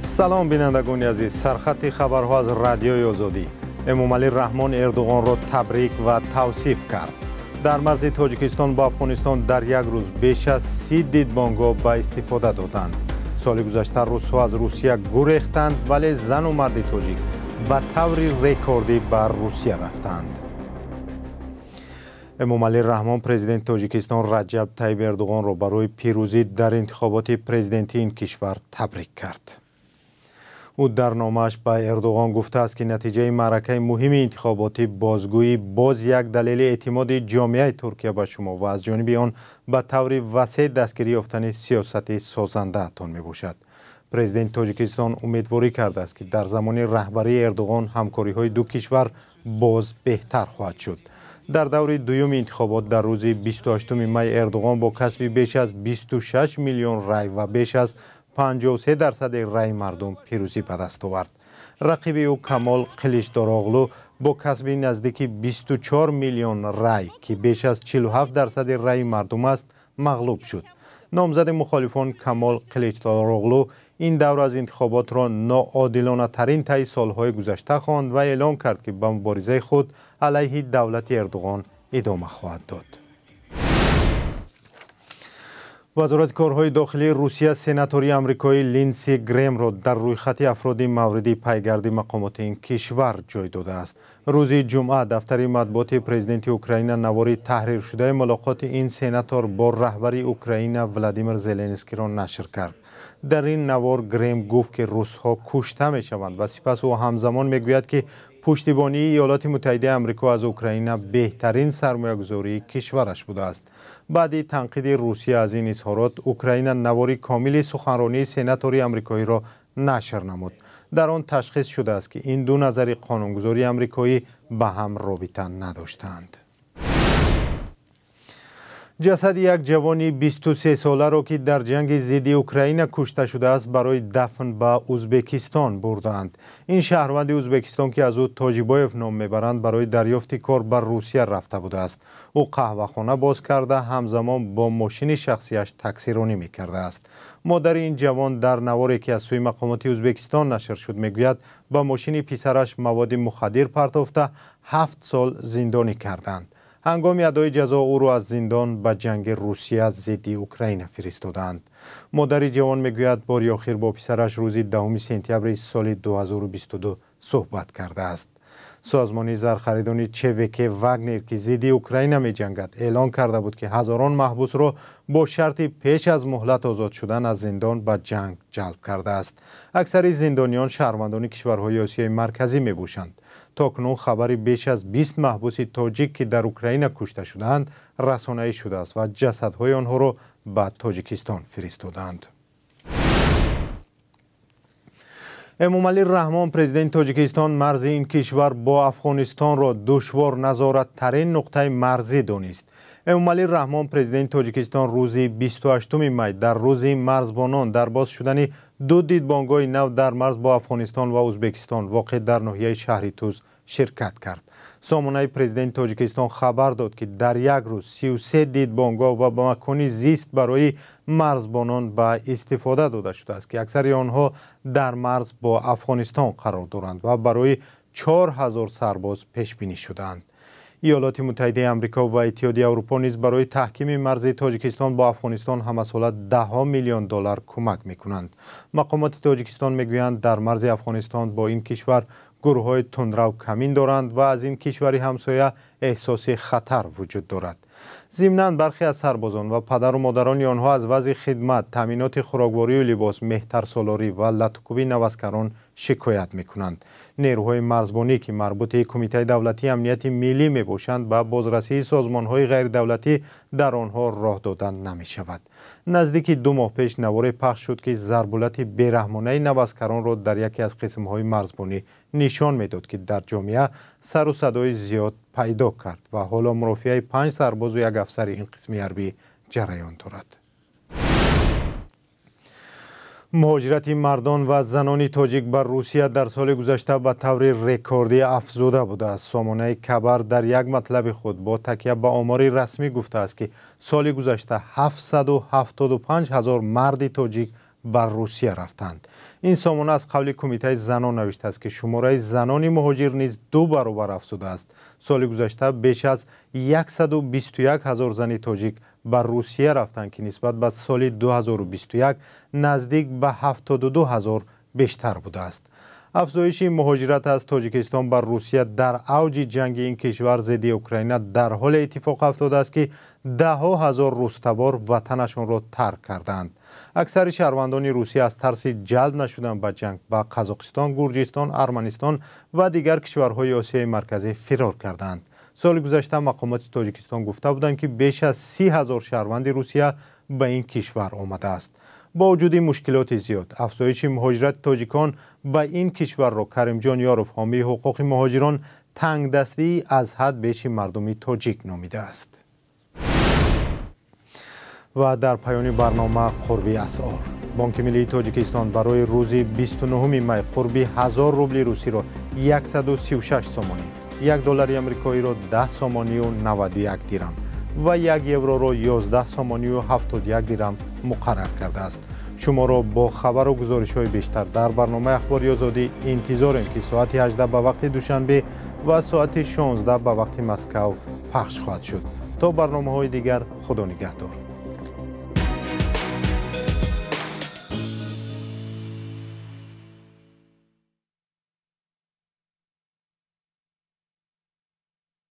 سلام بینندگان عزیز، سرخط خبرها از رادیوی آزادی. امامعلی رحمان اردوغان را تبریک و توصیف کرد. در مرز تاجیکستان با افغانستان در یک روز بیش از 30 دیدبانگاه به استفاده دادند. سال گذشته روس‌ها از روسیه گریختند، ولی زن و مرد تاجیک به طور رکوردی بر روسیه رفتند. امامعلی رحمان پرزیدنت تاجیکستان رجب طیب اردوغان را برای پیروزی در انتخابات پرزیدنتی این کشور تبریک کرد. او در نامه‌اش به اردوغان گفته است که نتیجه معرکه مهم انتخاباتی بازگویی باز یک دلیل اعتماد جامعه ترکیه به شما و از جانب آن به طور وسیع دستگیری یافتن سیاست سازنده تان میباشد. پرزیدنت تاجیکستان امیدواری کرده است که در زمان رهبری اردوغان همکاری‌های دو کشور باز بهتر خواهد شد. در دور دوم انتخابات در روز 28 می اردوغان با کسب بیش از 26 میلیون رای و بیش از 53% رای مردم پیروزی به دست آورد. رقیب او کمال قلیچداراغلو با کسب نزدیک 24 میلیون رای که بیش از 47% رای مردم است مغلوب شد. نامزد مخالفان کمال قلیچداراغلو این دور از انتخابات را ناعادلانه ترین طی سالهای گذشته خواند و اعلام کرد که به مبارزه خود علیه دولت اردوغان ادامه خواهد داد. وزارت کارهای داخلی روسیه سناتوری آمریکایی لینسی گریم را در رویخط افراد مورد پیگرد مقامات این کشور جای داده است. روز جمعه دفتر مطبوعات پرزیدنت اوکراین نوار تحریر شده ملاقات این سناتور با رهبر اوکراین ولادیمیر زلنسکی را نشر کرد. در این نوار گریم گفت که روس‌ها کشته می‌شوند و سپس او همزمان میگوید که پشتیبانی ایالات متحده آمریکا از اوکراین بهترین سرمایه‌گذاری کشورش بوده است. بعد تنقید روسیه از این اظهارات، اوکراین نواری کامل سخنرانی سناتوری آمریکایی را نشر نمود. در آن تشخیص شده است که این دو نظر قانونگذاری آمریکایی به هم رابطه نداشتند. جسد یک جوان 23 ساله را که در جنگ ضد اوکراین کشته شده است برای دفن به ازبکستان بردند. این شهروند ازبکستان که از او تاجیبایف نام میبرند برای دریافت کار بر روسیه رفته بوده است. او قهوه‌خانه باز کرده همزمان با ماشین شخصیش تاکسیرانی میکرده است. مادر این جوان در نواری که از سوی مقامات ازبکستان نشر شد میگوید با ماشین پسرش مواد مخدر پرتافته 7 سال زندانی کردند. هنگام ادای جزا او را از زندان به جنگ روسیه ضد اوکراین فرستادند. مادر جوان میگوید باری آخر با پسرش روز 10 سپتامبر سال 2022 صحبت کرده است. سازمان زرخریدانی چویک واگنر که ضد اوکراین می جنگد اعلان کرده بود که هزاران محبوس را با شرط پیش از مهلت آزاد شدن از زندان به جنگ جلب کرده است. اکثر زندانیان شهروندان کشورهای آسیای مرکزی می باشند. تاکنون خبری بیش از 20 محبوس تاجیک که در اوکراین کشته شدند رسانه‌ای شده است و جسدهای آنها را به تاجیکستان فرستادند. امامعلی رحمان پرزیدنت تاجیکستان مرز این کشور با افغانستان را دشوار نظارت ترین نقطه مرزی دانست. امامعلی رحمان پرزیدنت تاجیکستان روز 28 می در روز مرزبانان در باز شدن دو دیدبانگاه نو در مرز با افغانستان و ازبکستان واقع در ناحیه شهر توز شرکت کرد. سامانه پرزیدنت تاجیکستان خبر داد که در یک روز 33 دیدبانگاه و به مکانی زیست برای مرزبانان به استفاده داده شده است که اکثر آنها در مرز با افغانستان قرار دارند و برای 4000 سرباز پیش بینی شدند. ایالات متحده آمریکا و اتحادیه اروپا نیز برای تحکیم مرز تاجیکستان با افغانستان همساله 10 میلیون دلار کمک میکنند. مقامات تاجیکستان میگویند در مرز افغانستان با این کشور گروه‌های تندرو کمین دارند و از این کشوری همسایه احساس خطر وجود دارد. ضمناً برخی از سربازان و پدر و مادران آنها از وضع خدمت، تامینات خوراکواری و لباس، مهترسالاری و لطوکوبی نوسکران شکایت میکنند. نیروهای مرزبانی که مربوط به کمیته دولتی امنیت ملی میباشند به بازرسی سازمانهای غیر دولتی در آنها راه دادن نمی شود. نزدیک 2 ماه پیش نوار پخش شد که ضربالت بیرحمانه نوسکران را در یکی از قسمهای مرزبانی نشان میداد که در جامعه سر و صدای زیاد پیدا کرد و حالا مرافعه 5 سرباز و یک افسر این قسم حربی جریان دارد. مهاجرت مردان و زنان تاجیک بر روسیه در سال گذشته به طور رکوردی افزوده بوده است. سامانه کبر در یک مطلب خود با تکیه به آمار رسمی گفته است که سال گذشته 775,000 مرد تاجیک بر روسیه رفتند. این سامانه از قول کمیته زنان نوشته است که شماره زنان مهاجر نیز 2 برابر افزوده است. سال گذشته بیش از 121,000 زن تاجیک بر روسیه رفتند که نسبت به سال 2021 نزدیک به 72,000 بیشتر بوده است. افزایش مهاجرت از تاجیکستان بر روسیه در اوج جنگ این کشور ضد اوکراین در حال اتفاق افتاده است که ده‌ها هزار روستبار وطنشان را ترک کردند. اکثر شهروندان روسیه از ترس جلب نشدن به جنگ به قزاقستان، گرجستان، ارمنستان و دیگر کشورهای آسیای مرکزی فرار کردند. سال گذشته مقامات تاجیکستان گفته بودند که بیش از 30,000 شهروند روسیه به این کشور آمده است. با وجود مشکلات زیاد، افزایش مهاجرت تاجیکان به این کشور را کریم جان یاروف، حامی حقوق مهاجران، تنگ دستی از حد بیش مردم تاجیک نامیده است. و در پایان برنامه قربی اسعار، بانک ملی تاجیکستان برای روز 29 می قربی 1000 روبل روسی را 136 سامانی، $1 آمریکایی را 10 سامانی و 91 دیرم و 1 یورو را 11 سامانی و 71 دیرم مقرر کرده است. شما را با خبر و گزارش های بیشتر در برنامه اخباری آزادی انتظاریم که ساعت 18 به وقت دوشنبه و ساعت 16 به وقت مسکو پخش خواهد شد. تا برنامه های دیگر، خدا نگهدار.